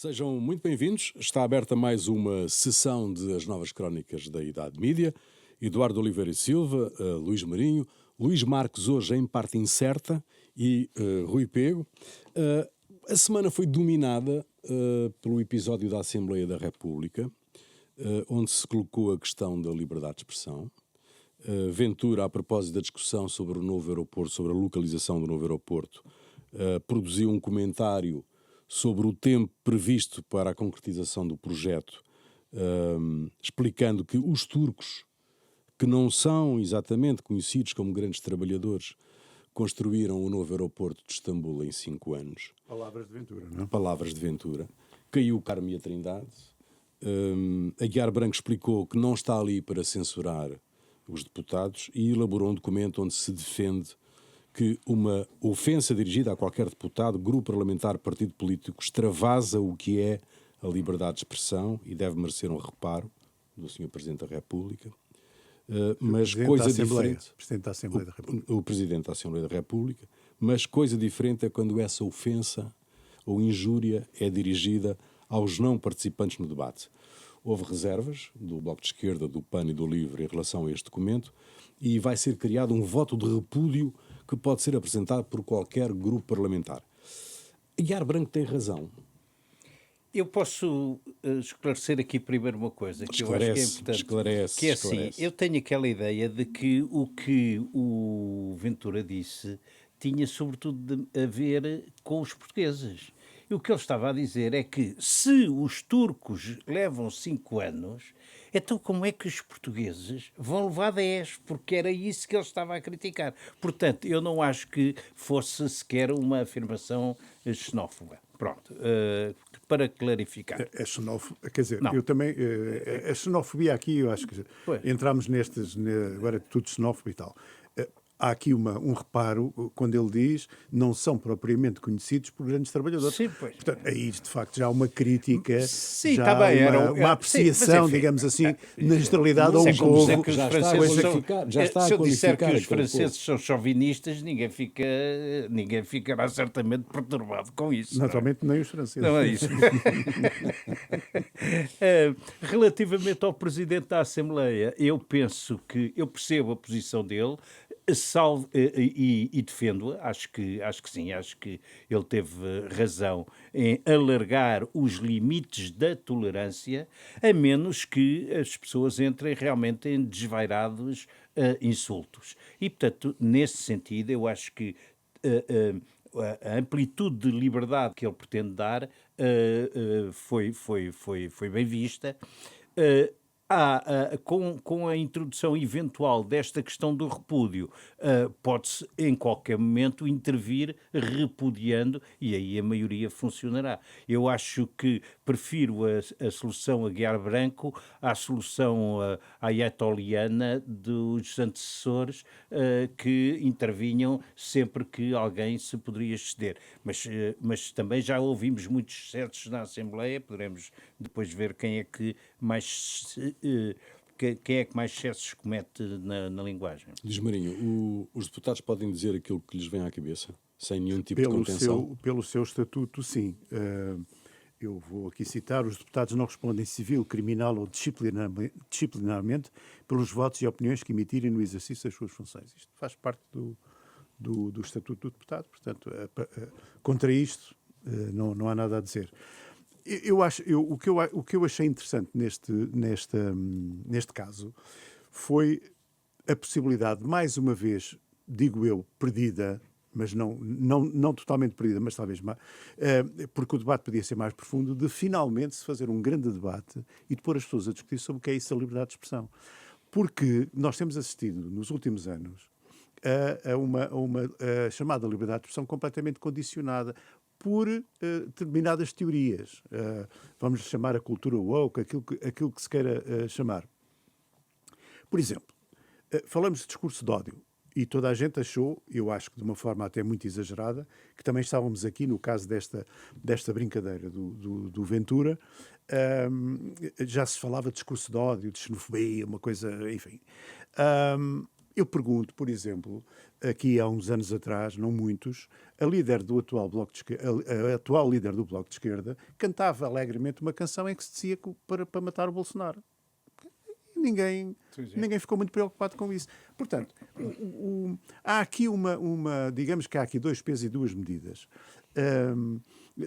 Sejam muito bem-vindos. Está aberta mais uma sessão de As Novas Crónicas da Idade Mídia. Eduardo Oliveira e Silva, Luís Marinho, Luís Marques hoje em parte incerta e Rui Pego. A semana foi dominada pelo episódio da Assembleia da República, onde se colocou a questão da liberdade de expressão. Ventura, a propósito da discussão sobre o novo aeroporto, sobre a localização do novo aeroporto, produziu um comentário sobre o tempo previsto para a concretização do projeto, explicando que os turcos, que não são exatamente conhecidos como grandes trabalhadores, construíram o novo aeroporto de Istambul em 5 anos. Palavras de Ventura, não é? Palavras de Ventura. Caiu o Carme e a Trindade. Aguiar Branco explicou que não está ali para censurar os deputados e elaborou um documento onde se defende que uma ofensa dirigida a qualquer deputado, grupo parlamentar, partido político, extravasa o que é a liberdade de expressão e deve merecer um reparo do Sr. Presidente da República. Mas coisa diferente... Presidente da Assembleia da República. O Presidente da Assembleia da República. Mas coisa diferente é quando essa ofensa ou injúria é dirigida aos não participantes no debate. Houve reservas do Bloco de Esquerda, do PAN e do LIVRE em relação a este documento e vai ser criado um voto de repúdio que pode ser apresentado por qualquer grupo parlamentar. Aguiar Branco tem razão. Eu posso esclarecer aqui primeiro uma coisa que eu acho que é importante. Esclarece. Que é assim, eu tenho aquela ideia de que o Ventura disse tinha sobretudo a ver com os portugueses. E o que ele estava a dizer é que se os turcos levam 5 anos, então como é que os portugueses vão levar 10? Porque era isso que ele estava a criticar. Portanto, eu não acho que fosse sequer uma afirmação xenófoba. Pronto, para clarificar. É xenófobo, quer dizer, não. Eu também... A xenofobia aqui, eu acho que entramos agora é tudo xenófobo e tal. Há aqui um reparo, quando ele diz não são propriamente conhecidos por grandes trabalhadores. Sim, pois. Portanto, aí, de facto, já há uma crítica, sim, já tá bem, uma apreciação, enfim, digamos assim, na generalidade a um povo. Se eu disser que os franceses são chauvinistas, ninguém ficará certamente perturbado com isso. Naturalmente, nem os franceses. Não é isso. Relativamente ao Presidente da Assembleia, eu percebo a posição dele, e defendo-a, acho que sim, acho que ele teve razão em alargar os limites da tolerância, a menos que as pessoas entrem realmente em desvairados insultos. E, portanto, nesse sentido, eu acho que a amplitude de liberdade que ele pretende dar foi bem vista. Com a introdução eventual desta questão do repúdio, pode-se em qualquer momento intervir repudiando e aí a maioria funcionará. Eu acho que prefiro a solução Aguiar Branco à solução ayatoliana dos antecessores que intervinham sempre que alguém se poderia exceder. Mas também já ouvimos muitos excessos na Assembleia, poderemos depois ver quem é que mais excessos comete na linguagem. Diz Marinho, os deputados podem dizer aquilo que lhes vem à cabeça, sem nenhum tipo de contenção? Pelo seu estatuto, sim. Eu vou aqui citar: os deputados não respondem civil, criminal ou disciplinarmente pelos votos e opiniões que emitirem no exercício das suas funções. Isto faz parte do estatuto do deputado, portanto, contra isto não há nada a dizer. O que eu achei interessante neste caso foi a possibilidade, mais uma vez, digo eu, perdida, mas não totalmente perdida, mas talvez mais, porque o debate podia ser mais profundo, de finalmente se fazer um grande debate e de pôr as pessoas a discutir sobre o que é isso a liberdade de expressão. Porque nós temos assistido, nos últimos anos, a uma chamada liberdade de expressão completamente condicionada por determinadas teorias. Vamos chamar a cultura woke, aquilo que se queira chamar. Por exemplo, falamos de discurso de ódio. E toda a gente achou, eu acho que de uma forma até muito exagerada, que também estávamos aqui no caso desta brincadeira do Ventura, já se falava de discurso de ódio, de xenofobia, uma coisa, enfim. Eu pergunto, por exemplo, aqui há uns anos atrás, não muitos, a líder do atual Bloco de Esquerda, a atual líder do Bloco de Esquerda, cantava alegremente uma canção em que se dizia para matar o Bolsonaro. E ninguém ficou muito preocupado com isso. Portanto, há aqui digamos que há aqui dois pesos e duas medidas.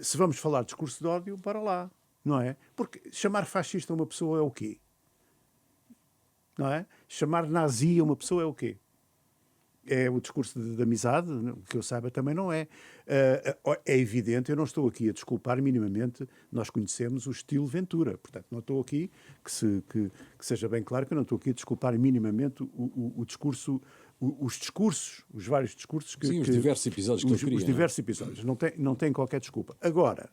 Se vamos falar de discurso de ódio, para lá, não é? Porque chamar fascista uma pessoa é o quê? Não é? Chamar nazi a uma pessoa é o quê? É o discurso de amizade, que eu saiba também não é. É evidente, eu não estou aqui a desculpar minimamente, nós conhecemos o estilo Ventura, portanto não estou aqui, que seja bem claro que eu não estou aqui a desculpar minimamente o discurso, os vários discursos que... Sim, os diversos episódios que ele cria. Os diversos episódios, não tem qualquer desculpa. Agora,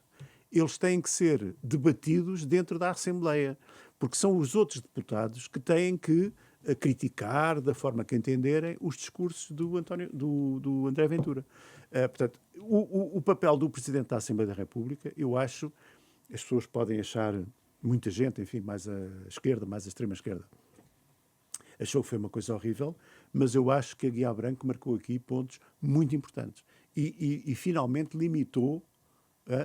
eles têm que ser debatidos dentro da Assembleia, porque são os outros deputados que têm que criticar, da forma que entenderem, os discursos do André Ventura. Portanto, o papel do Presidente da Assembleia da República, eu acho, as pessoas podem achar, muita gente, enfim, mais a esquerda, mais a extrema-esquerda, achou que foi uma coisa horrível, mas eu acho que a Guiá Branco marcou aqui pontos muito importantes e finalmente limitou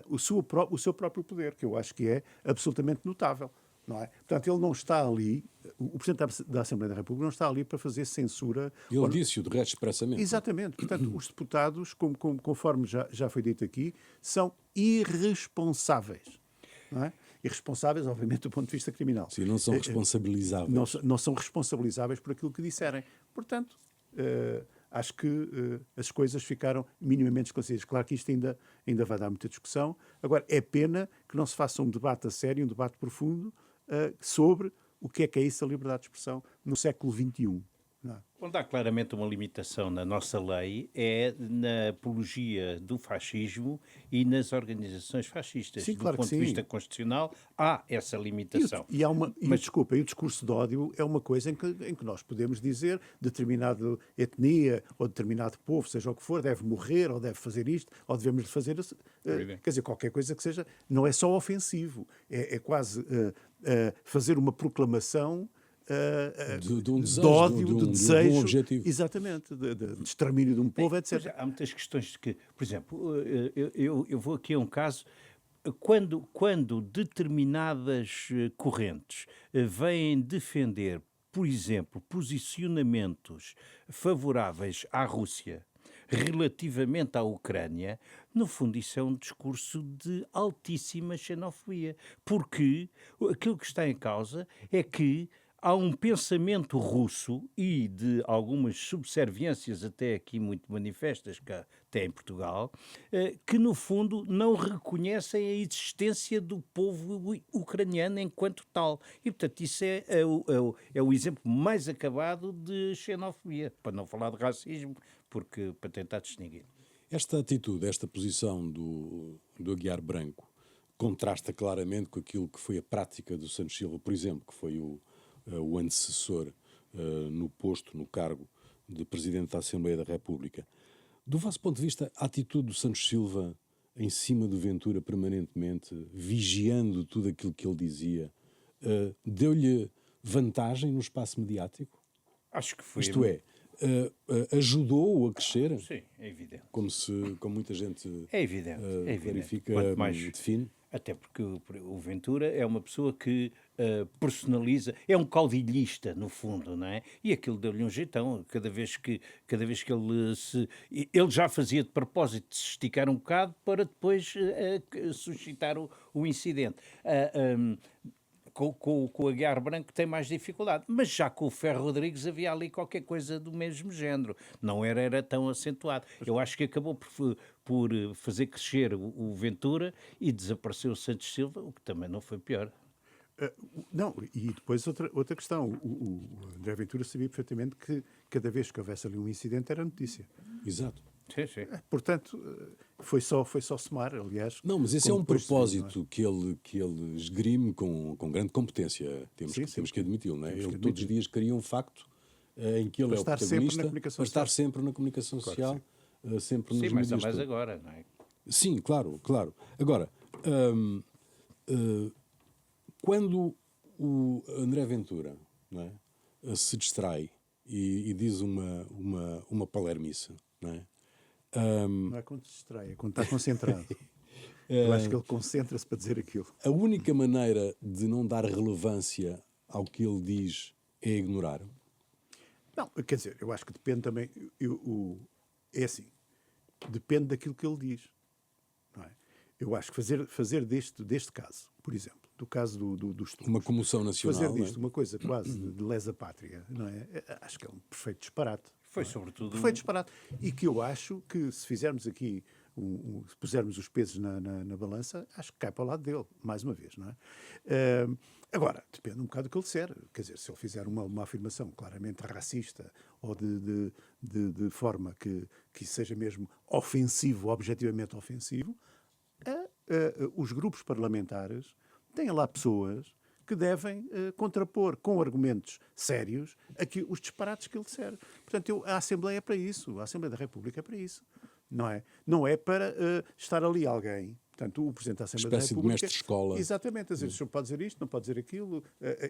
o seu próprio poder, que eu acho que é absolutamente notável. Não é? Portanto, ele não está ali, o Presidente da Assembleia da República não está ali para fazer censura. Ele disse-o de resto expressamente. Exatamente. Portanto, os deputados, conforme já foi dito aqui, são irresponsáveis. Não é? Irresponsáveis, obviamente, do ponto de vista criminal. Sim, não são responsabilizáveis. Não são responsabilizáveis por aquilo que disserem. Portanto, acho que as coisas ficaram minimamente esclarecidas. Claro que isto ainda vai dar muita discussão. Agora, é pena que não se faça um debate a sério, um debate profundo, sobre o que é isso a liberdade de expressão no século XXI. Não é? Onde há claramente uma limitação na nossa lei é na apologia do fascismo e nas organizações fascistas. Sim, do claro ponto que de sim. vista constitucional, há essa limitação. Desculpa, e o discurso de ódio é uma coisa em que nós podemos dizer determinada etnia ou determinado povo, seja o que for, deve morrer, ou deve fazer isto, ou devemos fazer... quer dizer, qualquer coisa que seja... Não é só ofensivo, é quase fazer uma proclamação... de um desejo, de ódio, de desejo, de um objetivo. Exatamente, de extermínio de um povo, etc. Há muitas questões que, por exemplo, eu vou aqui a um caso, quando determinadas correntes vêm defender, por exemplo, posicionamentos favoráveis à Rússia relativamente à Ucrânia, no fundo isso é um discurso de altíssima xenofobia, porque aquilo que está em causa é que há um pensamento russo e de algumas subserviências até aqui muito manifestas, até em Portugal, que no fundo não reconhecem a existência do povo ucraniano enquanto tal. E portanto isso é o exemplo mais acabado de xenofobia, para não falar de racismo, porque para tentar distinguir. Esta atitude, esta posição do Aguiar Branco contrasta claramente com aquilo que foi a prática do Santos Silva, por exemplo, que foi o antecessor no cargo de Presidente da Assembleia da República. Do vosso ponto de vista, a atitude do Santos Silva em cima do Ventura permanentemente, vigiando tudo aquilo que ele dizia, deu-lhe vantagem no espaço mediático? Acho que foi. Isto é, ajudou-o a crescer? Sim, é evidente. Como muita gente é evidente. verifica, Quanto mais, define? Até porque o Ventura é uma pessoa que personaliza, é um caudilhista, no fundo, não é? E aquilo deu-lhe um jeitão, cada vez que ele já fazia de propósito de se esticar um bocado para depois suscitar o incidente. Com o Aguiar Branco tem mais dificuldade, mas já com o Ferro Rodrigues havia ali qualquer coisa do mesmo género, não era tão acentuado. Eu acho que acabou por fazer crescer o Ventura e desapareceu o Santos Silva, o que também não foi pior. Não, e depois outra questão, o André Ventura sabia perfeitamente que cada vez que houvesse ali um incidente era notícia. Exato. Sim, sim. Portanto, foi só somar, aliás. Não, mas esse é um propósito que ele esgrime com grande competência. Temos que admiti-lo, não é? Ele todos os dias cria um facto em que ele é o protagonista, para estar sempre na comunicação social, sempre nos mídias. Sim, mas todos. agora, não é? Sim, claro. Agora, quando o André Ventura, não é, se distrai e diz uma palermice, não é? Não é quando se distrai, é quando está concentrado. Eu acho que ele concentra-se para dizer aquilo. A única maneira de não dar relevância ao que ele diz é ignorar. Não, quer dizer, eu acho que depende também. É assim, depende daquilo que ele diz. Não é? Eu acho que fazer deste caso, por exemplo, do caso dos estudos, Uma comoção nacional. fazer disto não é? uma coisa quase de lesa pátria, não é? Acho que é um perfeito disparate. Foi sobretudo... Perfeito disparate. E que eu acho que se fizermos aqui, se pusermos os pesos na balança, acho que cai para o lado dele, mais uma vez, não é? Agora, depende um bocado do que ele disser. Quer dizer, se ele fizer uma afirmação claramente racista ou de forma que seja mesmo ofensivo, objetivamente ofensivo, os grupos parlamentares têm lá pessoas que devem contrapor com argumentos sérios os disparates que ele disser. Portanto, a Assembleia é para isso. A Assembleia da República é para isso. Não é? Não é para estar ali alguém. Portanto, o Presidente da Assembleia da Espécie de República... mestre de escola. Exatamente. A dizer, o senhor pode dizer isto, não pode dizer aquilo.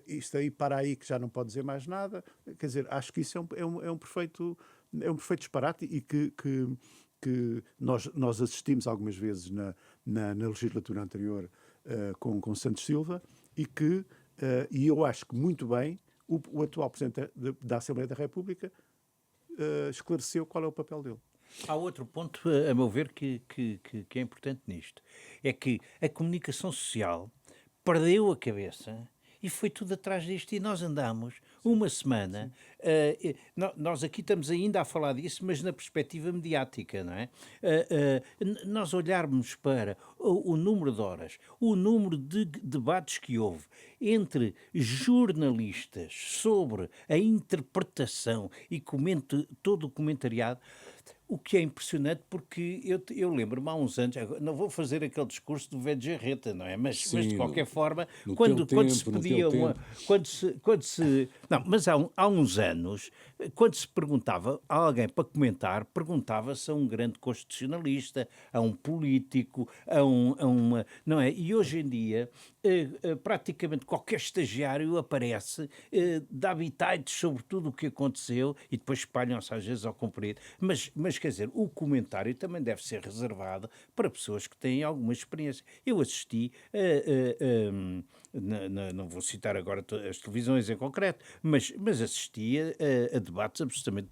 Isto aí, para aí, que já não pode dizer mais nada. Quer dizer, acho que isso é um perfeito disparate e que nós assistimos algumas vezes na legislatura anterior com Santos Silva e eu acho que muito bem o atual Presidente da Assembleia da República esclareceu qual é o papel dele. Há outro ponto, a meu ver, que é importante nisto. É que a comunicação social perdeu a cabeça e foi tudo atrás disto. E nós andamos uma semana... nós aqui estamos ainda a falar disso, mas na perspectiva mediática, não é? Nós olharmos para o número de horas, o número de debates que houve entre jornalistas sobre a interpretação e todo o comentariado... O que é impressionante, porque eu lembro-me há uns anos, não vou fazer aquele discurso do velho Jarreta, não é? Mas de qualquer forma, quando se pedia não, mas há uns anos, quando se perguntava a alguém para comentar, perguntava-se a um grande constitucionalista, a um político, não é? E hoje em dia, praticamente qualquer estagiário aparece, dá bitites sobre tudo o que aconteceu e depois espalham-se às vezes ao comprido. Mas quer dizer, o comentário também deve ser reservado para pessoas que têm alguma experiência. Eu assisti, não vou citar agora as televisões em concreto, mas assisti a debates absolutamente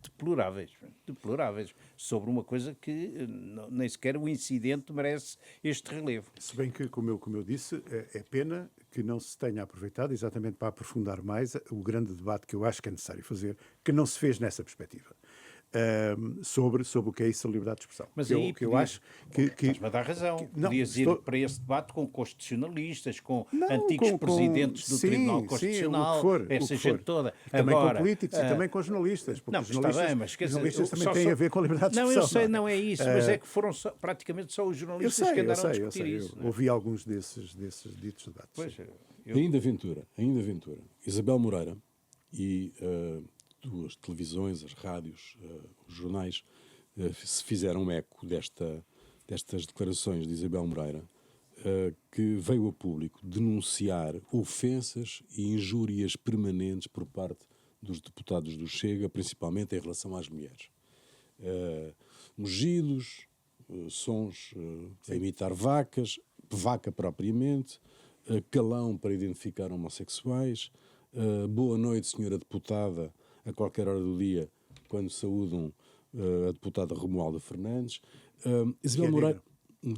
deploráveis sobre uma coisa que nem sequer o incidente merece este relevo. Se bem que, como eu disse, é pena que não se tenha aproveitado exatamente para aprofundar mais o grande debate que eu acho que é necessário fazer, que não se fez nessa perspectiva. Sobre o que é isso a liberdade de expressão. Mas que aí eu acho que... Estás-me a dar razão. Podias ir para esse debate com constitucionalistas, com antigos presidentes do Tribunal Constitucional, essa gente toda. Também com políticos e também com jornalistas. Não, está bem, mas quer dizer... jornalistas também têm a ver com a liberdade de expressão. Não, eu sei, não é isso, mas é que foram praticamente só os jornalistas que andaram a discutir isso. Eu ouvi alguns desses ditos debates. Pois, Ainda Ventura. Isabel Moreira e... as televisões, as rádios, os jornais se fizeram eco destas declarações de Isabel Moreira, que veio a público denunciar ofensas e injúrias permanentes por parte dos deputados do Chega, principalmente em relação às mulheres. Mugidos, sons a imitar vacas, vaca propriamente, calão para identificar homossexuais, boa noite, senhora deputada, a qualquer hora do dia, quando saúdam a deputada Romualda Fernandes. Isabel Moreira,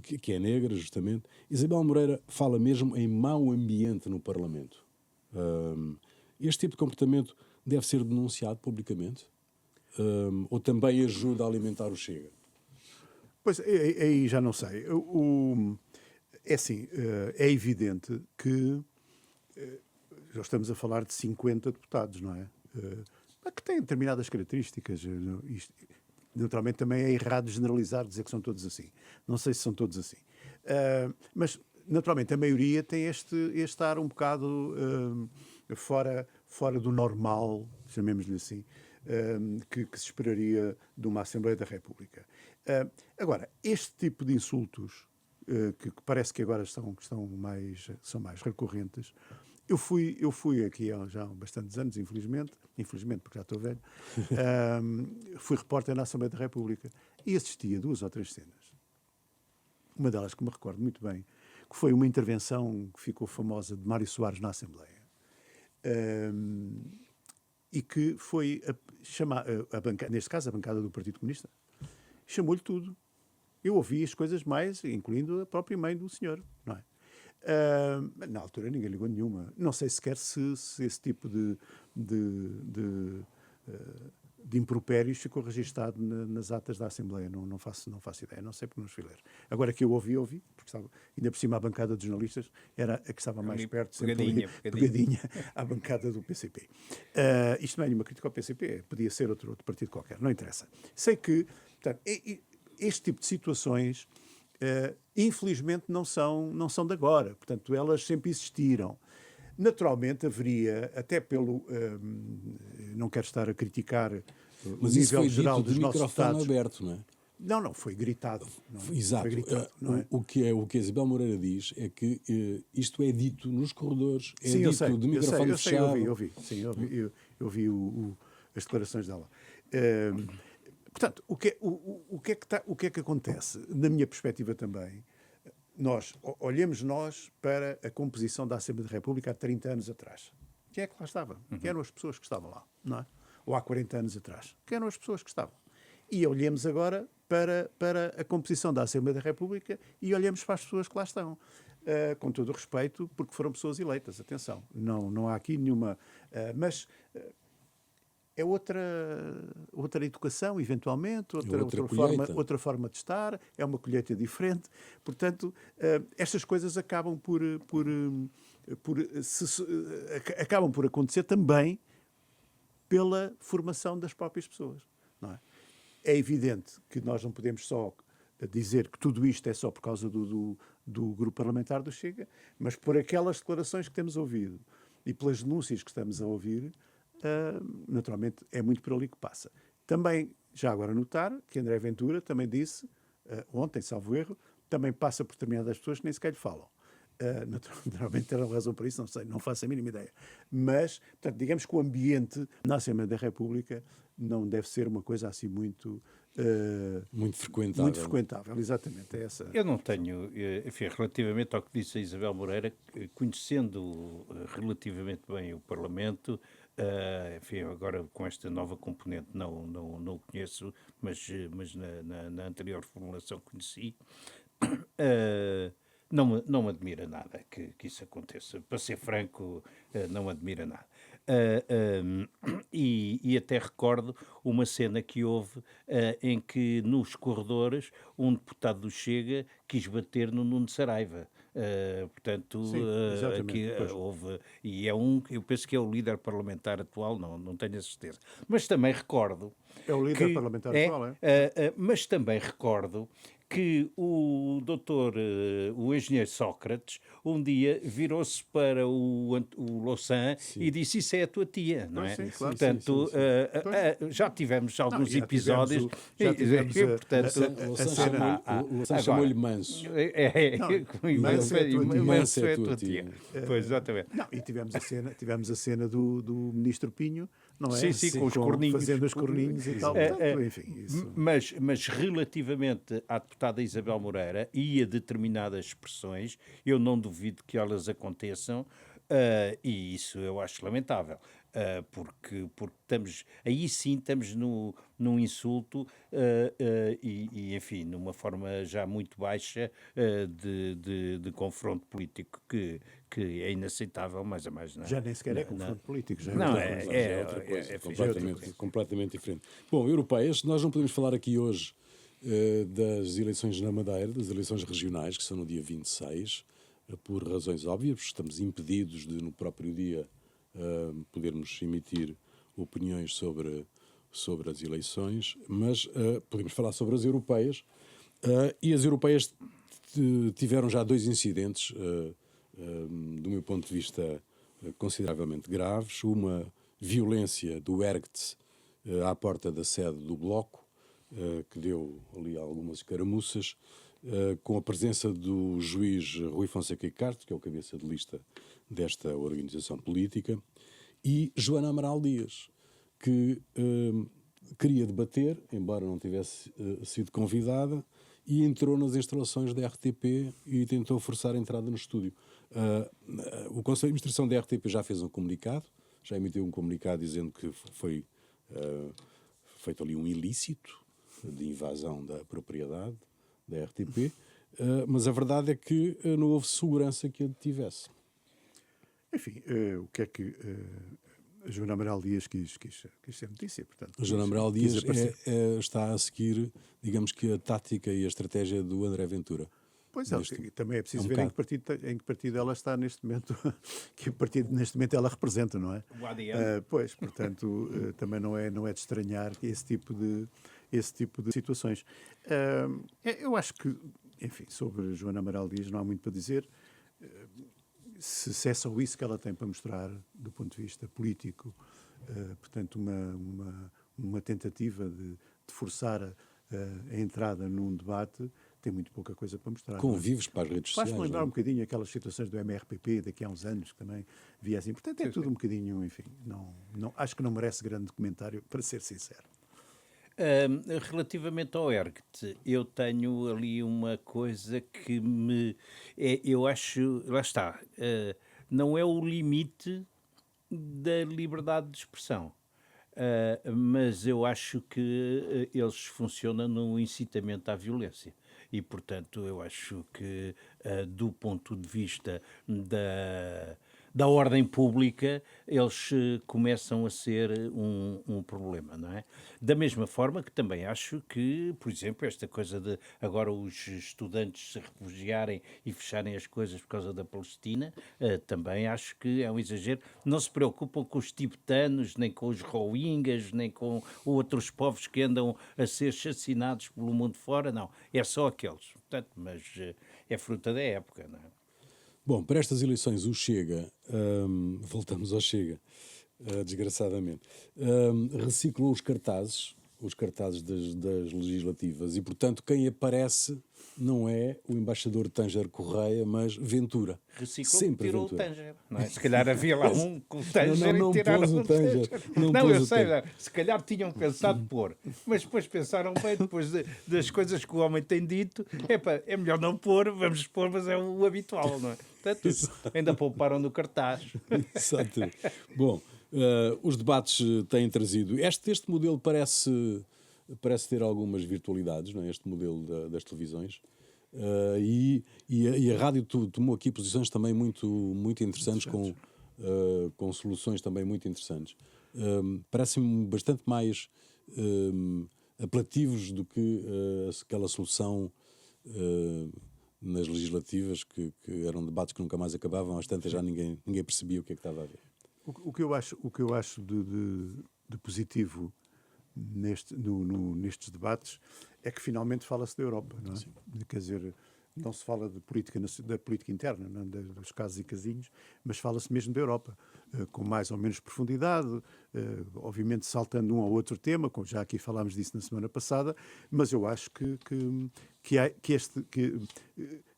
que é negra, justamente. Isabel Moreira fala mesmo em mau ambiente no Parlamento. Este tipo de comportamento deve ser denunciado publicamente? Ou também ajuda a alimentar o Chega? Pois, aí já não sei. É assim, é evidente que nós estamos a falar de 50 deputados, não é? Que têm determinadas características. Naturalmente também é errado generalizar, dizer que são todos assim. Não sei se são todos assim. Mas, naturalmente, a maioria tem este ar um bocado fora do normal, chamemos-lhe assim, que se esperaria de uma Assembleia da República. Agora, este tipo de insultos, que parece que agora são mais recorrentes, eu fui aqui há já bastantes anos, infelizmente porque já estou velho, fui repórter na Assembleia da República E assisti a 2 ou 3 cenas. Uma delas que me recordo muito bem, que foi uma intervenção que ficou famosa de Mário Soares na Assembleia. E que foi neste caso a bancada do Partido Comunista, chamou-lhe tudo. Eu ouvi as coisas mais, incluindo a própria mãe do senhor, não é? Na altura ninguém ligou nenhuma. Não sei sequer se esse tipo de impropérios ficou registado nas atas da Assembleia. Não faço ideia, não sei porque não os fui ler. Agora que eu ouvi, porque estava, ainda por cima a bancada dos jornalistas era a que estava mais perto, pegadinha à bancada do PCP. Isto não é nenhuma crítica ao PCP, podia ser outro partido qualquer, não interessa. Sei que, portanto, este tipo de situações, infelizmente, não são de agora. Portanto, elas sempre existiram. Naturalmente haveria, até pelo... não quero estar a criticar o nível geral dos nossos deputados. Aberto, não é? Não, foi gritado. Exato. Foi gritado, não é? O que a Isabel Moreira diz é que isto é dito nos corredores, Sim, dito de microfone fechado. Eu ouvi as declarações dela. Portanto, o que é que acontece? Na minha perspectiva também, olhemos para a composição da Assembleia da República há 30 anos atrás. Quem é que lá estava? Quem eram as pessoas que estavam lá? Não é? Ou há 40 anos atrás? Quem eram as pessoas que estavam? E olhemos agora para a composição da Assembleia da República e olhemos para as pessoas que lá estão. Com todo o respeito, porque foram pessoas eleitas, atenção. Não há aqui nenhuma... mas é outra educação, eventualmente, outra forma de estar, é uma colheita diferente. Portanto, estas coisas acabam acabam por acontecer também pela formação das próprias pessoas. Não é? É evidente que nós não podemos só dizer que tudo isto é só por causa do grupo parlamentar do Chega, mas por aquelas declarações que temos ouvido e pelas denúncias que estamos a ouvir, naturalmente é muito por ali que passa. Também, já agora notar, que André Ventura também disse, ontem, salvo erro, também passa por determinadas pessoas que nem sequer lhe falam. Naturalmente terão razão para isso, não sei, não faço a mínima ideia. Mas, portanto, digamos que o ambiente na Assembleia da República não deve ser uma coisa assim muito frequentável. Muito frequentável, exatamente, é essa. Eu não tenho, enfim, relativamente ao que disse a Isabel Moreira, conhecendo relativamente bem o Parlamento, enfim, agora com esta nova componente não o conheço, mas na anterior formulação conheci, não me admira nada que isso aconteça. Para ser franco, não me admira nada. E até recordo uma cena que houve em que nos corredores um deputado do Chega quis bater no Nuno Saraiva. Portanto, sim, aqui houve, e eu penso que é o líder parlamentar atual, não tenho a certeza. Mas também recordo... É o líder parlamentar atual, mas também recordo que o doutor, o engenheiro Sócrates, um dia virou-se para o Louçã e disse: isso é a tua tia, não é? Sim, claro. Portanto, já tivemos alguns episódios. Louçã chamou-lhe Manso. Manso é a tua tia. Pois, exatamente. Não, e tivemos a cena do ministro Pinho, não é? Sim, com os corninhos. Fazendo os corninhos e tal. Portanto, enfim, isso... Mas relativamente à deputada Isabel Moreira e a determinadas expressões, eu não duvido que elas aconteçam, e isso eu acho lamentável. Porque aí sim estamos num insulto e, enfim, numa forma já muito baixa de confronto político que é inaceitável, mais a mais. Não é? Já nem sequer é confronto político. Já é outra coisa, completamente diferente. Bom, europeias, nós não podemos falar aqui hoje das eleições na Madeira, das eleições regionais, que são no dia 26, por razões óbvias, estamos impedidos de, no próprio dia, podermos emitir opiniões sobre as eleições, mas podemos falar sobre as europeias, e as europeias tiveram já 2 incidentes, do meu ponto de vista, consideravelmente graves. Uma violência do Ergt à porta da sede do Bloco, que deu ali algumas escaramuças, com a presença do juiz Rui Fonseca Icarte, que é o cabeça de lista desta organização política, e Joana Amaral Dias, que queria debater, embora não tivesse sido convidada, e entrou nas instalações da RTP e tentou forçar a entrada no estúdio. O Conselho de Administração da RTP já fez um comunicado, já emitiu um comunicado dizendo que foi feito ali um ilícito de invasão da propriedade da RTP, mas a verdade é que não houve segurança que a detivesse. Enfim, o que é que a Joana Amaral Dias quis ser notícia, portanto. A Joana Amaral Dias está a seguir, digamos que a tática e a estratégia do André Ventura. Pois é, também é preciso ver em que partido ela está neste momento, que partido neste momento ela representa, não é? O ADN. Pois, portanto, também não é de estranhar que esse tipo de situações. Eu acho que, enfim, sobre Joana Amaral Dias não há muito para dizer. Se é só isso que ela tem para mostrar do ponto de vista político, portanto, uma tentativa de forçar a entrada num debate, tem muito pouca coisa para mostrar. Convives para as redes sociais. Faz-me lembrar um bocadinho aquelas situações do MRPP daqui a uns anos, que também via assim. Portanto, é tudo um bocadinho, enfim, acho que não merece grande comentário, para ser sincero. Relativamente ao ERGT, eu tenho ali uma coisa que eu acho, lá está, não é o limite da liberdade de expressão, mas eu acho que eles funcionam no incitamento à violência. E, portanto, eu acho que, do ponto de vista da ordem pública, eles começam a ser um problema, não é? Da mesma forma que também acho que, por exemplo, esta coisa de agora os estudantes se refugiarem e fecharem as coisas por causa da Palestina, também acho que é um exagero. Não se preocupam com os tibetanos, nem com os rohingyas, nem com outros povos que andam a ser assassinados pelo mundo fora, não. É só aqueles. Portanto, mas é fruta da época, não é? Bom, para estas eleições o Chega, voltamos ao Chega, desgraçadamente, reciclou os cartazes das legislativas e, portanto, quem aparece não é o embaixador Tanger Correia, mas Ventura. Reciclou, sempre tirou Ventura. o Tanger, não é? Se calhar havia lá um com o Tanger não e tiraram pôs o Tanger. Não, eu sei, se calhar tinham pensado pôr, mas depois pensaram bem, depois das coisas que o homem tem dito, é melhor não pôr, vamos pôr, mas é o habitual, não é? Portanto, ainda pouparam no cartaz. Exato. Bom, os debates têm trazido... Este modelo parece ter algumas virtualidades, não é? Este modelo das televisões. E a rádio tomou aqui posições também muito interessantes, com soluções também muito interessantes. Parecem-me bastante mais apelativos do que aquela solução nas legislativas, que eram debates que nunca mais acabavam, às tantas já ninguém percebia o que é que estava a ver. O que eu acho de positivo nestes debates é que finalmente fala-se da Europa, não é? Sim. Quer dizer, não se fala da política interna, não é? Dos casos e casinhos, mas fala-se mesmo da Europa, com mais ou menos profundidade, obviamente saltando um ou outro tema, como já aqui falámos disso na semana passada, mas eu acho que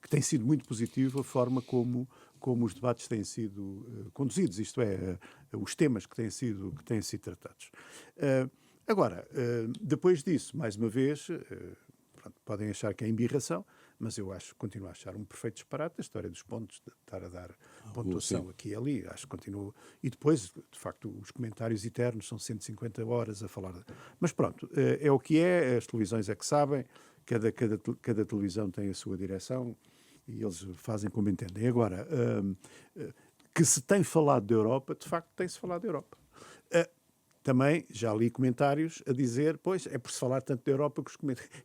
tem sido muito positivo a forma como os debates têm sido conduzidos, isto é, os temas que têm sido tratados. Agora, depois disso, mais uma vez, podem achar que é embirração, mas eu continuo a achar um perfeito disparate a história dos pontos, de estar a dar pontuação aqui e ali, acho que continuo. E depois, de facto, os comentários eternos são 150 horas a falar. Mas pronto, é o que é, as televisões é que sabem, cada televisão tem a sua direção e eles fazem como entendem. Agora, que se tem falado da Europa, de facto tem-se falado da Europa. Também já li comentários a dizer, pois, é por se falar tanto da Europa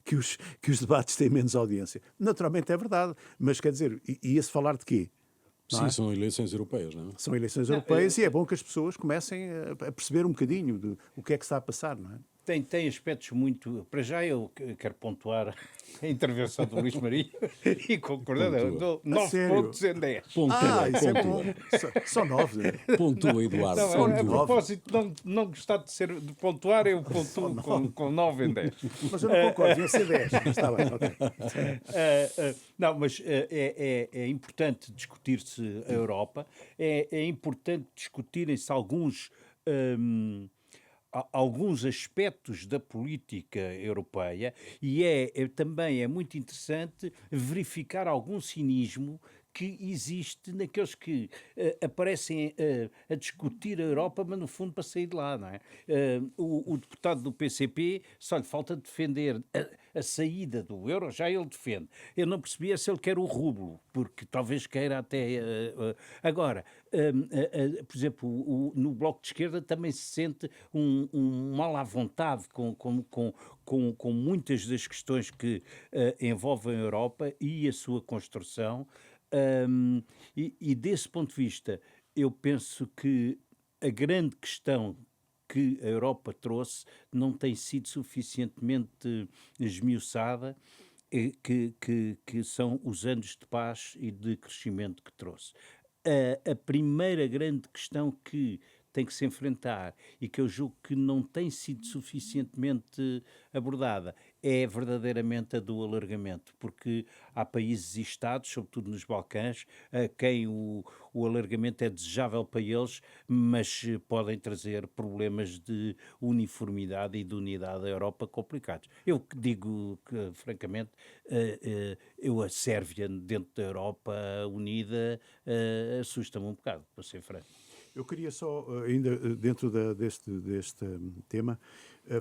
que os debates têm menos audiência. Naturalmente é verdade, mas quer dizer, ia-se falar de quê? Sim, são eleições europeias, não é? São eleições europeias e é bom que as pessoas comecem a perceber um bocadinho o que é que está a passar, não é? Tem aspectos muito... Para já eu quero pontuar a intervenção do Luís Marinho e concordando, dou 9 pontos em 10. Isso é bom. Só 9. Né? Pontua, Eduardo. Não, a propósito de não gostar de pontuar, eu pontuo com 9 em 10. Mas eu não concordo, ia ser 10. Está bem, ok. Não, mas é importante discutir-se a Europa, é importante discutirem-se alguns aspectos da política europeia e também é muito interessante verificar algum cinismo que existe naqueles que aparecem a discutir a Europa, mas no fundo para sair de lá, não é? O deputado do PCP só lhe falta defender a saída do euro, já ele defende. Eu não percebia se ele quer o rublo, porque talvez queira até... Agora, por exemplo, no Bloco de Esquerda também se sente um mal à vontade com muitas das questões que envolvem a Europa e a sua construção. E desse ponto de vista, eu penso que a grande questão que a Europa trouxe não tem sido suficientemente esmiuçada, que são os anos de paz e de crescimento que trouxe. A primeira grande questão que tem que se enfrentar e que eu julgo que não tem sido suficientemente abordada é verdadeiramente a do alargamento, porque há países e Estados, sobretudo nos Balcãs, a quem o alargamento é desejável para eles, mas podem trazer problemas de uniformidade e de unidade da Europa complicados. Eu digo que, francamente, a Sérvia dentro da Europa unida assusta-me um bocado, para ser franco. Eu queria só, ainda dentro deste tema,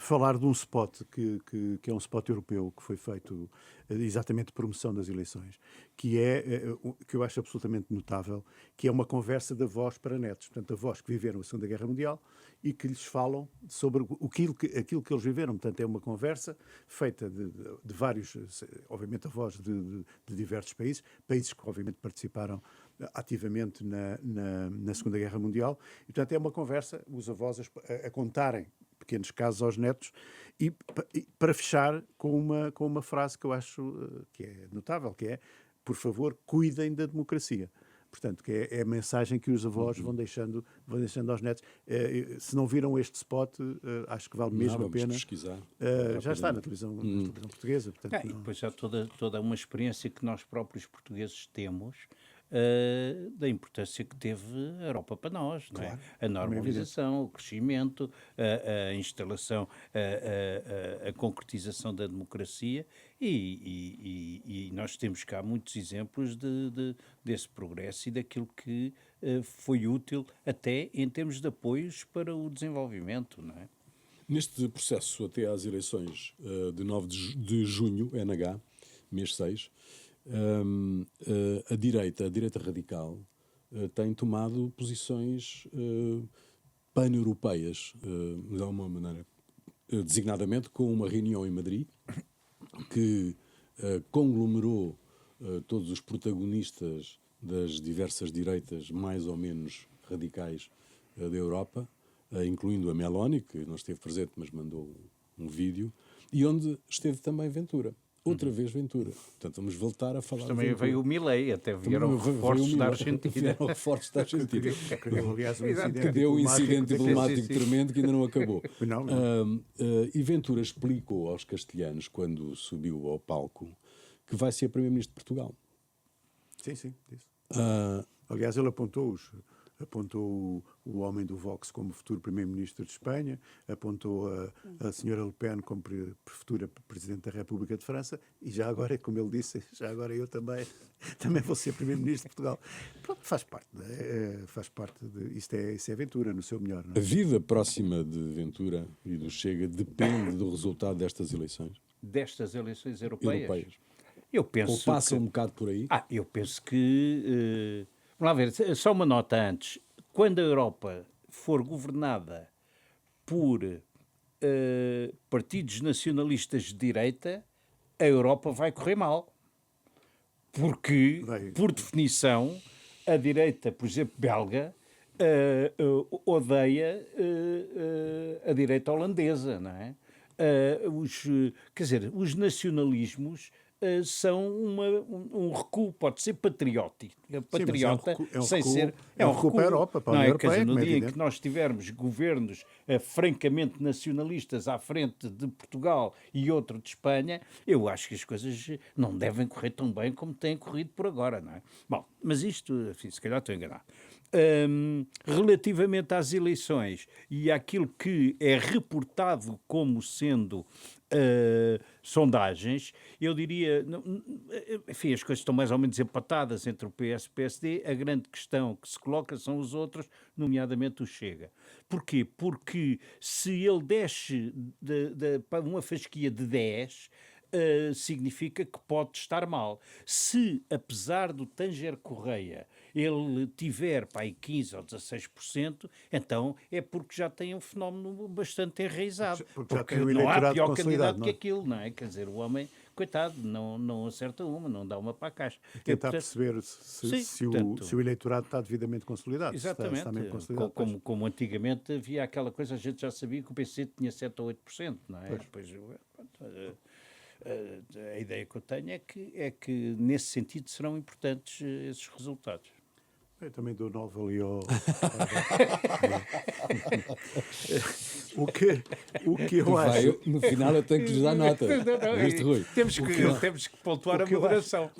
falar de um spot que é um spot europeu que foi feito exatamente de promoção das eleições, que eu acho absolutamente notável, que é uma conversa de avós para netos, portanto, avós que viveram a Segunda Guerra Mundial e que lhes falam sobre aquilo que eles viveram. Portanto, é uma conversa feita de vários, obviamente, avós de diversos países que, obviamente, participaram ativamente na Segunda Guerra Mundial, e portanto é uma conversa, os avós a contarem pequenos casos aos netos, e para fechar com uma frase que eu acho que é notável, que é: por favor, cuidem da democracia. Portanto, que é a mensagem que os avós vão deixando aos netos. Se não viram este spot, acho que vale mesmo a pena. Pesquisar. Já está na televisão portuguesa. Portanto, E depois há toda uma experiência que nós próprios portugueses temos da importância que teve a Europa para nós, claro, não é? A normalização, o crescimento, a instalação, a concretização da democracia e nós temos cá muitos exemplos desse progresso e daquilo que foi útil até em termos de apoios para o desenvolvimento, não é? Neste processo até às eleições de 9 de junho, NH, mês 6, a direita radical tem tomado posições pan-europeias, de alguma maneira, designadamente com uma reunião em Madrid que conglomerou todos os protagonistas das diversas direitas mais ou menos radicais da Europa, incluindo a Meloni, que não esteve presente, mas mandou um vídeo, e onde esteve também Ventura. Outra vez Ventura. Portanto, vamos voltar a falar. Mas também veio o Milei, até vieram reforços da Argentina. Vieram reforços da Argentina. Aliás, Que deu um incidente diplomático tremendo que ainda não acabou. Não. E Ventura explicou aos castelhanos, quando subiu ao palco, que vai ser Primeiro-Ministro de Portugal. Sim, disse. Aliás, ele apontou o homem do Vox como futuro Primeiro-Ministro de Espanha, apontou a senhora Le Pen como futura Presidente da República de França, e já agora, como ele disse, já agora eu também vou ser Primeiro-Ministro de Portugal. Pronto, faz parte. Isto é Ventura, no seu melhor. Não é? A vida próxima de Ventura e do Chega depende do resultado destas eleições. Destas eleições europeias? Eu penso. Ou passa um bocado por aí? Eu penso que... Vamos lá ver, só uma nota antes. Quando a Europa for governada por partidos nacionalistas de direita, a Europa vai correr mal. Porque, por definição, a direita, por exemplo, belga, odeia a direita holandesa, não é? Quer dizer, os nacionalismos são um recuo, pode ser patriótico, patriota, sem recuo, ser... é um recuo para a Europa, para a União Europeia, Quer dizer, no como é dia em evidente. que nós tivermos governos francamente nacionalistas à frente de Portugal e outro de Espanha, eu acho que as coisas não devem correr tão bem como têm corrido por agora, não é? Bom, mas isto, enfim, se calhar estou enganado. Relativamente às eleições e àquilo que é reportado como sendo sondagens, eu diria, enfim, as coisas estão mais ou menos empatadas entre o PS e o PSD, a grande questão que se coloca são os outros, nomeadamente o Chega. Porquê? Porque se ele desce para uma fasquia de 10, significa que pode estar mal. Se, apesar do Tanger Correia, ele tiver para aí 15% ou 16%, então é porque já tem um fenómeno bastante enraizado. Porque já Porque tem o não há eleitorado pior consolidado, candidato não que é? aquilo, não é? Quer dizer, o homem, coitado, não acerta uma, não dá uma para a caixa. Tentar perceber sim, se portanto, o eleitorado está devidamente consolidado. exatamente, Está mesmo consolidado. Pois. como antigamente havia aquela coisa, a gente já sabia que o PC tinha 7 ou 8%, não é? Depois, pronto, a ideia que eu tenho é que nesse sentido serão importantes esses resultados. Eu também dou 9 ali ao... o que eu acho... No final eu tenho que lhes dar nota. Viste, Rui? Temos que pontuar a moderação.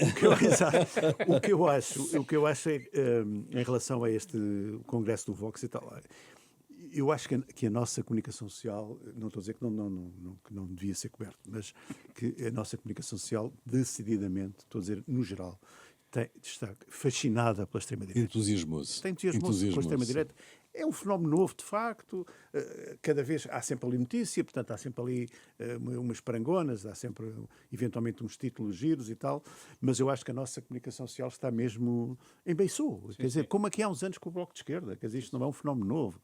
O que eu acho é, em relação a este congresso do Vox e tal, eu acho que a nossa comunicação social, não estou a dizer que não devia ser coberto, mas que a nossa comunicação social, decididamente, estou a dizer no geral, está fascinada pela extrema-direita. Entusiasmoso. Está entusiasmoso pela extrema-direita. É um fenómeno novo, de facto. Cada vez há sempre ali notícia, portanto, há sempre ali umas parangonas, há sempre, eventualmente, uns títulos giros e tal, mas eu acho que a nossa comunicação social está mesmo embeiçou. Quer dizer, como aqui há uns anos com o Bloco de Esquerda. Quer dizer, isto não é um fenómeno novo.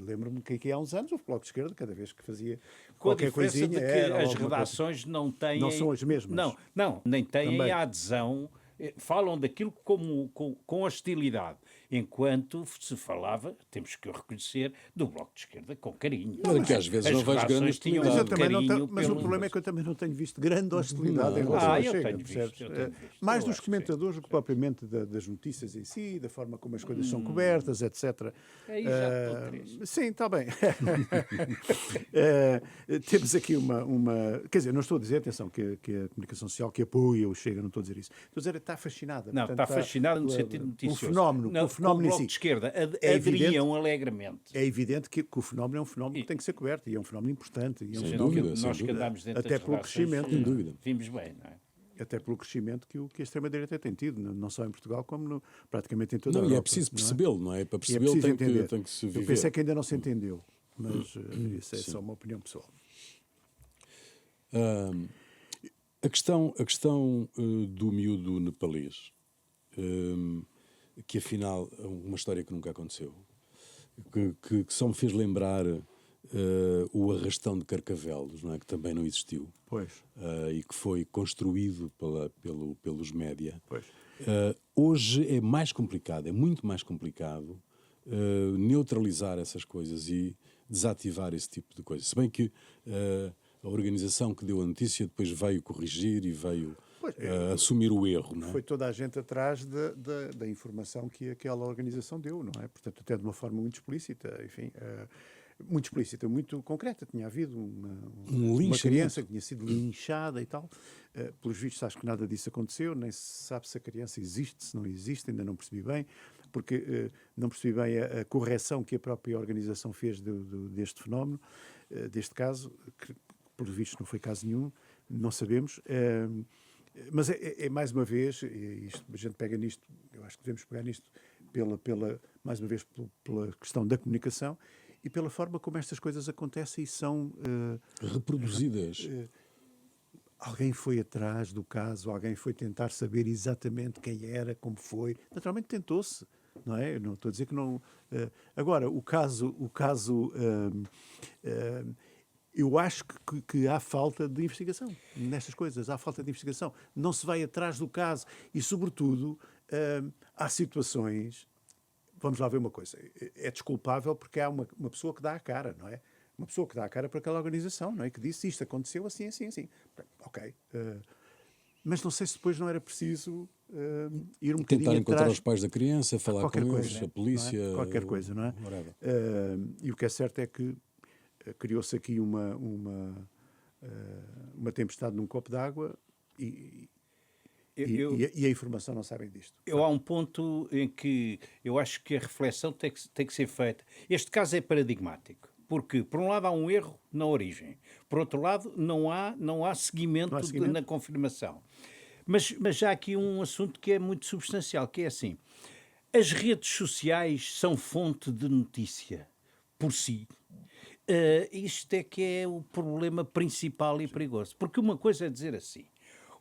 Lembro-me que aqui há uns anos o Bloco de Esquerda, cada vez que fazia qualquer coisinha... Com a diferença de que as redações não têm... Não são as mesmas. Não, nem têm Também. a adesão... Falam daquilo com hostilidade, enquanto se falava, temos que o reconhecer, do Bloco de Esquerda com carinho. Mas que às vezes não vejo grande hostilidade. Mas o problema é que eu também não tenho visto grande hostilidade em relação ao Chega, percebes? Mais dos comentadores do que propriamente das notícias em si, da forma como as coisas são cobertas, etc. Aí já estou triste. Sim, está bem. Temos aqui uma... Quer dizer, não estou a dizer, atenção, que a comunicação social que apoia o Chega, não estou a dizer isso. Estou a dizer que está fascinada. Não, portanto, está fascinada no sentido noticioso. O fenómeno Com o em Bloco si. de Esquerda É aderiam alegremente. É evidente que o fenómeno é um fenómeno que tem que ser coberto e é um fenómeno importante. E é um Sem fenómeno dúvida, Nós que andámos dentro até das pelo redações, crescimento. Sem dúvida. vimos bem, não é? Até pelo crescimento que a extrema-direita tem tido, não só em Portugal, como praticamente em toda a Não, Europa. e é preciso percebê-lo, não é? Para E é percebê-lo preciso entender. tem que se Eu viver. penso é que ainda não se entendeu, mas isso é só uma opinião pessoal. A questão do miúdo nepalês, que afinal é uma história que nunca aconteceu, que só me fez lembrar o arrastão de Carcavelos, não é? Que também não existiu. Pois. E que foi construído pelos média. Pois. Hoje é mais complicado, é muito mais complicado neutralizar essas coisas e desativar esse tipo de coisas. Se bem que a organização que deu a notícia depois veio corrigir e veio assumir o erro. Não é? Foi toda a gente atrás da informação que aquela organização deu, não é? Portanto, até de uma forma muito explícita, enfim... muito explícita, muito concreta. Tinha havido uma criança que tinha sido linchada e tal. Pelos vistos, acho que nada disso aconteceu. Nem se sabe se a criança existe, se não existe. Ainda não percebi bem, porque não percebi bem a correção que a própria organização fez deste fenómeno, deste caso, que pelos vistos não foi caso nenhum, não sabemos. Mas é mais uma vez, a gente pega nisto, eu acho que devemos pegar nisto mais uma vez pela questão da comunicação, e pela forma como estas coisas acontecem e são... reproduzidas. Alguém foi atrás do caso, alguém foi tentar saber exatamente quem era, como foi. Naturalmente tentou-se, não é? Eu não estou a dizer que não... Agora, o caso eu acho que há falta de investigação nestas coisas. Há falta de investigação. Não se vai atrás do caso. E, sobretudo, há situações... Vamos lá ver uma coisa. É desculpável porque há uma pessoa que dá a cara, não é? Uma pessoa que dá a cara para aquela organização, não é? Que disse isto aconteceu assim, assim, assim. Ok. Mas não sei se depois não era preciso ir um bocadinho Tentar encontrar atrás. os pais da criança, falar com Qualquer eles, coisa, a polícia... não é? Qualquer coisa, não é? whatever. E o que é certo é que criou-se aqui uma tempestade num copo d'água e a informação não sabem disto. Há um ponto em que eu acho que a reflexão tem que ser feita. Este caso é paradigmático, porque, por um lado, há um erro na origem, por outro lado, não há seguimento, na confirmação. Mas já há aqui um assunto que é muito substancial, que é assim: as redes sociais são fonte de notícia por si. Isto é que é o problema principal e perigoso. Porque uma coisa é dizer assim: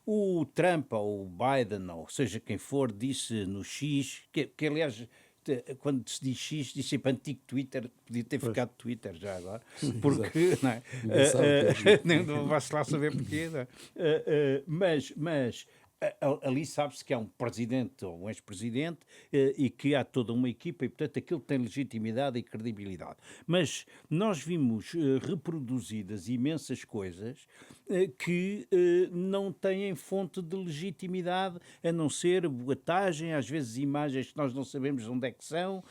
o Trump ou o Biden, ou seja quem for, disse no X, que aliás, quando se diz X, diz sempre antigo Twitter, podia ter ficado Twitter já agora, porque não é? Não vai-se lá saber porquê, não é? Mas ali sabe-se que há um presidente ou um ex-presidente e que há toda uma equipa e, portanto, aquilo tem legitimidade e credibilidade. Mas nós vimos reproduzidas imensas coisas que não têm fonte de legitimidade, a não ser boatagem, às vezes imagens que nós não sabemos de onde é que são.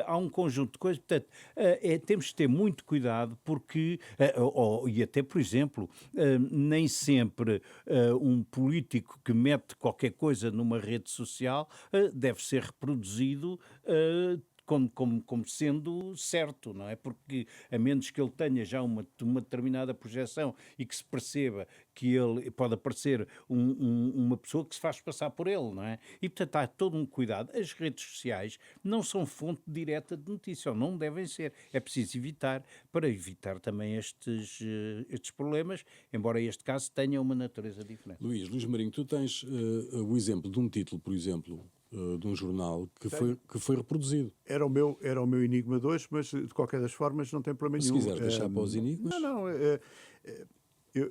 Há um conjunto de coisas. Portanto, temos de ter muito cuidado porque, e até, por exemplo, nem sempre um político que mete qualquer coisa numa rede social deve ser reproduzido como sendo certo, não é? Porque, a menos que ele tenha já uma determinada projeção e que se perceba que ele pode aparecer uma pessoa que se faz passar por ele, não é? E, portanto, há todo um cuidado. As redes sociais não são fonte direta de notícia, ou não devem ser. É preciso evitar, para evitar também estes problemas, embora este caso tenha uma natureza diferente. Luís Marinho, tu tens o exemplo de um título, por exemplo, de um jornal que foi reproduzido. Era o meu enigma de hoje, mas de qualquer das formas não tem problema nenhum. Se quiseres deixar para os enigmas...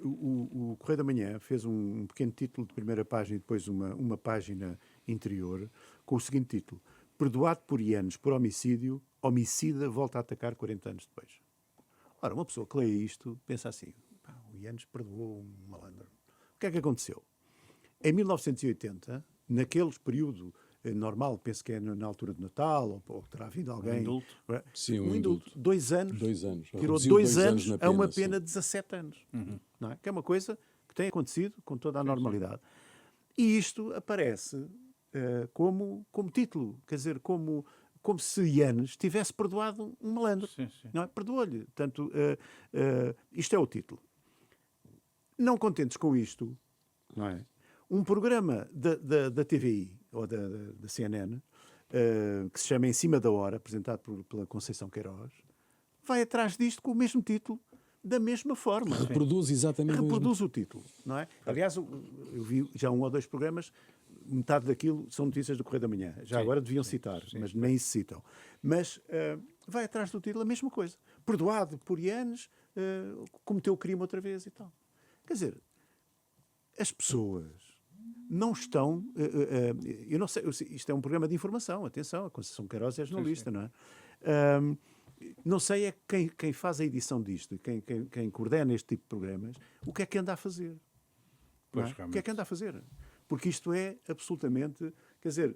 O Correio da Manhã fez um pequeno título de primeira página e depois uma página interior com o seguinte título: Perdoado por anos por homicídio, homicida volta a atacar 40 anos depois. Ora, uma pessoa que lê isto pensa assim: o Ianes perdoou um malandro. O que é que aconteceu? Em 1980, naquele período normal, penso que é na altura de Natal, ou terá vindo alguém... Indulto. Sim, um indulto. 2 anos. 2 anos. Tirou Reduziu 2 2 anos na a uma sim. pena de 17 anos. Não é? Que é uma coisa que tem acontecido com toda a normalidade. E isto aparece como título. Quer dizer, como se Ianes tivesse perdoado um malandro. Sim. Não é? Perdoou-lhe. Portanto, isto é o título. Não contentes com isto, não é? Um programa da TVI ou da CNN, que se chama Em Cima da Hora, apresentado pela Conceição Queiroz, vai atrás disto com o mesmo título, da mesma forma. Reproduz exatamente Reproduz o título, não é? Aliás, eu vi já 1 ou 2 programas, metade daquilo são notícias do Correio da Manhã. Já agora deviam citar, mas nem se citam. Mas vai atrás do título a mesma coisa. Perdoado por anos, cometeu o crime outra vez e tal. Quer dizer, as pessoas não estão... eu não sei, isto é um programa de informação, atenção, a Conceição Queiroz é jornalista, não é? Não sei é quem faz a edição disto, quem coordena este tipo de programas, o que é que anda a fazer? Pois, O que é que anda a fazer? Porque isto é absolutamente... Quer dizer,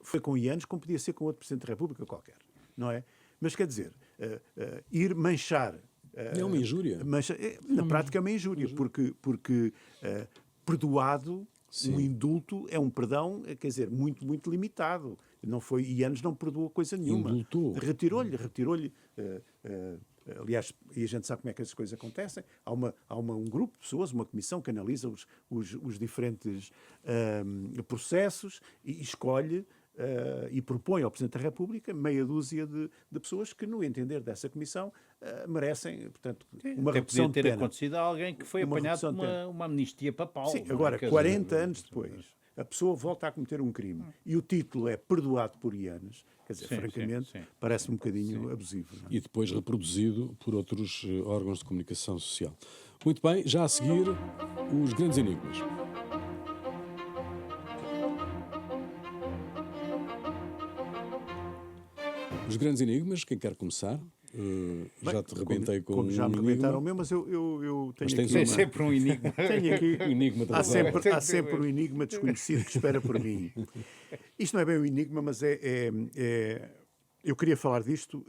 foi com Ianes como podia ser com outro Presidente da República qualquer, não é? Mas quer dizer, ir manchar... É uma injúria. Na prática é uma injúria, porque perdoado, Sim. um indulto é um perdão, quer dizer, muito, muito limitado. Não foi, Ianes não perdoou coisa nenhuma. Indultou. Retirou-lhe. Aliás, e a gente sabe como é que essas coisas acontecem. Há um grupo de pessoas, uma comissão que analisa os diferentes processos e escolhe e propõe ao Presidente da República meia dúzia de pessoas que, no entender dessa comissão, merecem, portanto, uma redução de podia ter pena. acontecido a alguém que foi apanhado com uma amnistia papal. Sim, não é? agora, Quer 40 dizer, anos depois, a pessoa volta a cometer um crime e o título é Perdoado por anos, quer dizer, Sim, francamente, sim. parece um bocadinho abusivo. Não é? E depois reproduzido por outros órgãos de comunicação social. Muito bem, já a seguir, os grandes enigmas. Os grandes enigmas, quem quer começar? Já te rebentei com como já me um rebentaram o enigma. meu, mas eu Mas tenho tens aqui É uma- sempre um enigma. tenho aqui O enigma há trazado. sempre um enigma desconhecido que espera por mim. Isto não é bem um enigma, mas eu queria falar disto,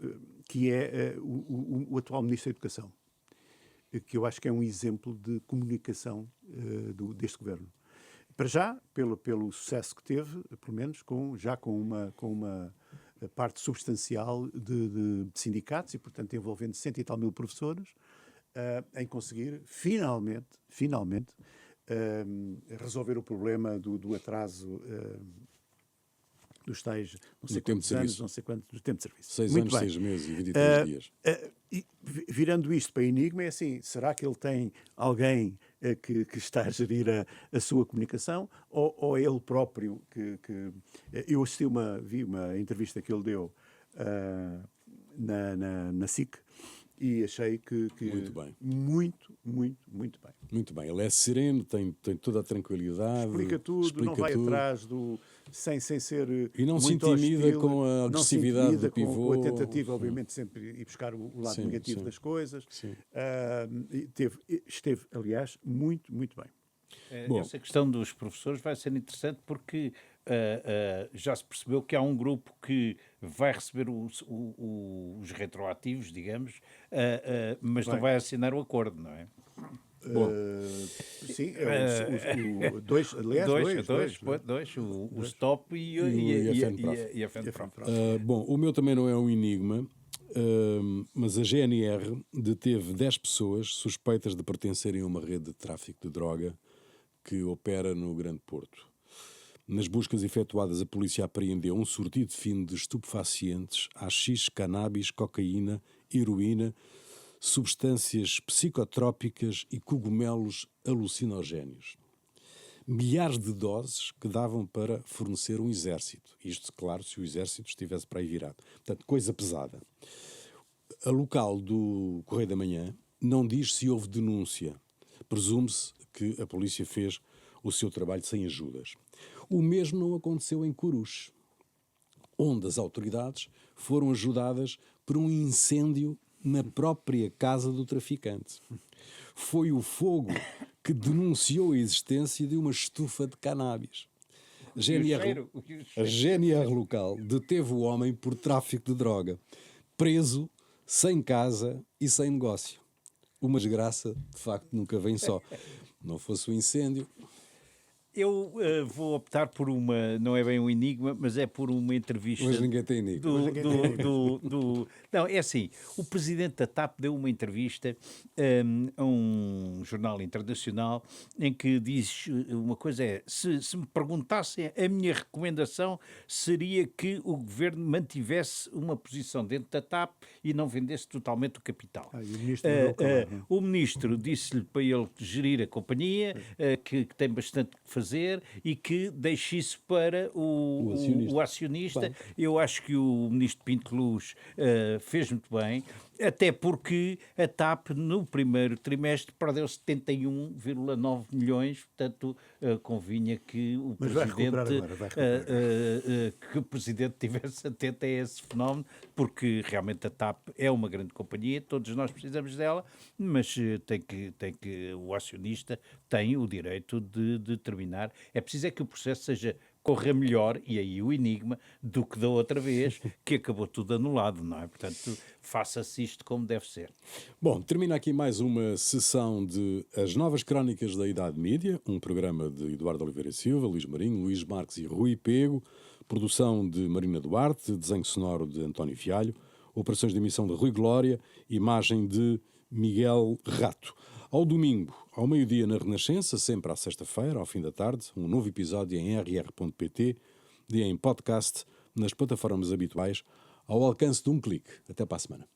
que é o atual Ministro da Educação, que eu acho que é um exemplo de comunicação deste governo. Para já, pelo sucesso que teve, pelo menos, com uma parte substancial de sindicatos e, portanto, envolvendo 100 e tal mil professores, em conseguir, finalmente, resolver o problema do atraso dos tais, não sei Do tempo de quantos anos, serviço. não sei quanto, do tempo de serviço. 6 Muito anos, bem. 6 meses e 23 dias. E virando isto para enigma, é assim, será que ele tem alguém que está a gerir a sua comunicação ou é ele próprio eu vi uma entrevista que ele deu na SIC e achei que Muito bem. muito bem. Muito bem. Ele é sereno, tem toda a tranquilidade. Explica tudo, não vai tudo. atrás sem ser E não se muito intimida hostil, com a não se agressividade intimida do pivô. com a tentativa, obviamente, sempre ir buscar o lado Sim, negativo sim. das coisas. Sim. Esteve, aliás, muito bem. Bom. Essa questão dos professores vai ser interessante porque já se percebeu que há um grupo que vai receber os retroativos, digamos, mas não vai assinar o acordo, não é? Bom. Sim, dois, aliás, dois, o Stop e a FENPROF. Bom, o meu também não é um enigma, mas a GNR deteve 10 pessoas suspeitas de pertencerem a uma rede de tráfico de droga que opera no Grande Porto. Nas buscas efetuadas, a polícia apreendeu um sortido fino de estupefacientes, haxixe, cannabis, cocaína, heroína, substâncias psicotrópicas e cogumelos alucinogénios. Milhares de doses que davam para fornecer um exército. Isto, claro, se o exército estivesse para aí virado. Portanto, coisa pesada. A local do Correio da Manhã não diz se houve denúncia. Presume-se que a polícia fez o seu trabalho sem ajudas. O mesmo não aconteceu em Coruche, onde as autoridades foram ajudadas por um incêndio na própria casa do traficante. Foi o fogo que denunciou a existência de uma estufa de cannabis. A GNR local deteve o homem por tráfico de droga, preso, sem casa e sem negócio. Uma desgraça, de facto, nunca vem só. Não fosse o incêndio... Eu vou optar por não é bem um enigma, mas é por uma entrevista. Hoje ninguém tem enigma. Não, é assim, o presidente da TAP deu uma entrevista a um jornal internacional em que diz uma coisa, se me perguntassem, a minha recomendação seria que o governo mantivesse uma posição dentro da TAP e não vendesse totalmente o capital. E o ministro mandou calar, não é? O ministro disse-lhe para ele gerir a companhia, que tem bastante que fazer e que deixe isso para o acionista. Bem. Eu acho que o ministro Pinto Luz fez muito bem, até porque a TAP no primeiro trimestre perdeu 71,9 milhões, portanto convinha que o Mas vai recuperar presidente agora, que o presidente tivesse atento a esse fenómeno, porque realmente a TAP é uma grande companhia, todos nós precisamos dela, mas o acionista tem o direito de determinar. É preciso que o processo corra melhor, e aí o enigma, do que da outra vez, que acabou tudo anulado, não é? Portanto, faça-se isto como deve ser. Bom, termina aqui mais uma sessão de As Novas Crónicas da Idade Mídia, um programa de Eduardo Oliveira Silva, Luís Marinho, Luís Marques e Rui Pego, produção de Marina Duarte, desenho sonoro de António Fialho, operações de emissão de Rui Glória, imagem de Miguel Rato. Ao domingo, ao meio-dia na Renascença, sempre à sexta-feira, ao fim da tarde, um novo episódio em rr.pt e em podcast nas plataformas habituais, ao alcance de um clique. Até para a semana.